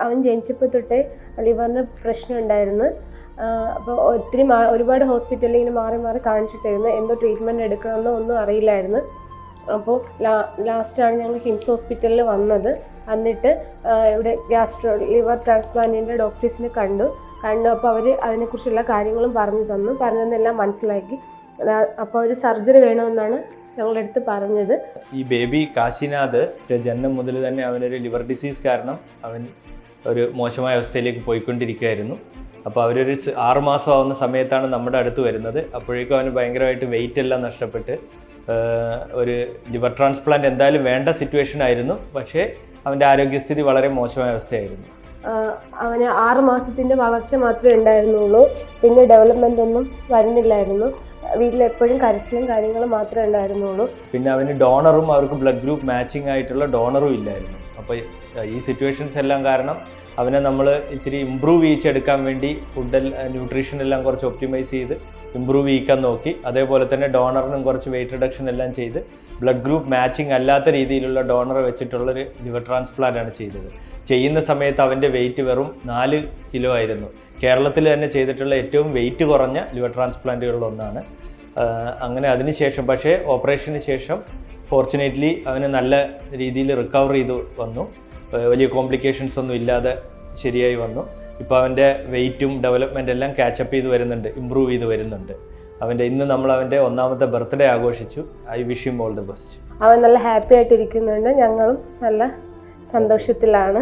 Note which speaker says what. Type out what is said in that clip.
Speaker 1: അവൻ ജനിച്ചപ്പോൾ തൊട്ടേ ലിവറിന് പ്രശ്നം ഉണ്ടായിരുന്നു. അപ്പോൾ ഒരുപാട് ഹോസ്പിറ്റലിൽ ഇങ്ങനെ മാറി മാറി കാണിച്ചിട്ടായിരുന്നു. എന്തോ ട്രീറ്റ്മെൻറ്റ് എടുക്കണമെന്നോ ഒന്നും അറിയില്ലായിരുന്നു. അപ്പോൾ ലാസ്റ്റാണ് ഞങ്ങൾ കിംസ് ഹോസ്പിറ്റലിൽ വന്നത്. എന്നിട്ട് ഇവിടെ ലിവർ ട്രാൻസ്പ്ലാന്റിൻ്റെ ഡോക്ടേഴ്സിനെ കണ്ടു. അപ്പോൾ അവർ അതിനെക്കുറിച്ചുള്ള കാര്യങ്ങളും പറഞ്ഞതെല്ലാം മനസ്സിലാക്കി. അപ്പോൾ ഒരു സർജറി വേണമെന്നാണ് ഞങ്ങളുടെ അടുത്ത് പറഞ്ഞത്.
Speaker 2: ഈ ബേബി കാശിനാഥ് ജന്മം മുതൽ തന്നെ അവനൊരു ലിവർ ഡിസീസ് കാരണം അവൻ ഒരു മോശമായ അവസ്ഥയിലേക്ക് പോയിക്കൊണ്ടിരിക്കുകയായിരുന്നു. അപ്പോൾ അവരൊരു 6 മാസം ആവുന്ന സമയത്താണ് നമ്മുടെ അടുത്ത് വരുന്നത്. അപ്പോഴേക്കും അവന് ഭയങ്കരമായിട്ട് വെയിറ്റ് എല്ലാം നഷ്ടപ്പെട്ട് ഒരു ലിവർ ട്രാൻസ്പ്ലാന്റ് എന്തായാലും വേണ്ട സിറ്റുവേഷൻ ആയിരുന്നു. പക്ഷേ അവൻ്റെ ആരോഗ്യസ്ഥിതി വളരെ മോശമായ അവസ്ഥയായിരുന്നു.
Speaker 1: അവന് 6 മാസത്തിൻ്റെ വളർച്ച മാത്രമേ ഉണ്ടായിരുന്നുള്ളൂ. പിന്നെ ഡെവലപ്മെൻ്റ് ഒന്നും വരുന്നില്ലായിരുന്നു. വീട്ടിലെപ്പോഴും കരച്ചിലും കാര്യങ്ങളും മാത്രമേ ഉണ്ടായിരുന്നുള്ളൂ.
Speaker 2: പിന്നെ അവന് ഡോണറും അവർക്ക് ബ്ലഡ് ഗ്രൂപ്പ് മാച്ചിങ് ആയിട്ടുള്ള ഡോണറും ഇല്ലായിരുന്നു. അപ്പോൾ ഈ സിറ്റുവേഷൻസ് എല്ലാം കാരണം അവനെ നമ്മൾ ഇച്ചിരി ഇമ്പ്രൂവ് ചെയ്യിച്ചെടുക്കാൻ വേണ്ടി ന്യൂട്രീഷൻ എല്ലാം കുറച്ച് ഒപ്റ്റിമൈസ് ചെയ്ത് ഇമ്പ്രൂവ് ചെയ്യിക്കാൻ നോക്കി. അതേപോലെ തന്നെ ഡോണറിനും കുറച്ച് വെയിറ്റ് റിഡക്ഷൻ എല്ലാം ചെയ്ത് ബ്ലഡ് ഗ്രൂപ്പ് മാച്ചിങ് അല്ലാത്ത രീതിയിലുള്ള ഡോണറെ വെച്ചിട്ടുള്ളൊരു ലിവർ ട്രാൻസ്പ്ലാന്റ് ആണ് ചെയ്തത്. ചെയ്യുന്ന സമയത്ത് അവൻ്റെ വെയിറ്റ് വെറും 4 കിലോ ആയിരുന്നു. കേരളത്തിൽ തന്നെ ചെയ്തിട്ടുള്ള ഏറ്റവും വെയിറ്റ് കുറഞ്ഞ ലിവർ ട്രാൻസ്പ്ലാന്റുകളിലൊന്നാണ്. അങ്ങനെ അതിനുശേഷം പക്ഷേ ഓപ്പറേഷന് ശേഷം ഫോർച്ചുനേറ്റ്ലി അവന് നല്ല രീതിയിൽ റിക്കവർ ചെയ്ത് വന്നു. വലിയ കോംപ്ലിക്കേഷൻസ് ഒന്നും ഇല്ലാതെ ശരിയായി വന്നു. ഇപ്പോൾ അവൻ്റെ വെയിറ്റും ഡെവലപ്മെൻ്റ് എല്ലാം ക്യാച്ചപ്പ് ചെയ്ത് വരുന്നുണ്ട്, ഇമ്പ്രൂവ് ചെയ്ത് വരുന്നുണ്ട്. ഇന്ന് നമ്മൾ അവൻ്റെ 1ാമത്തെ ബർത്ത്ഡേ ആഘോഷിച്ചു. I wish him all the best.
Speaker 1: അവൻ നല്ല ഹാപ്പി ആയിട്ടിരിക്കുന്നുണ്ട്. ഞങ്ങളും നല്ല സന്തോഷത്തിലാണ്.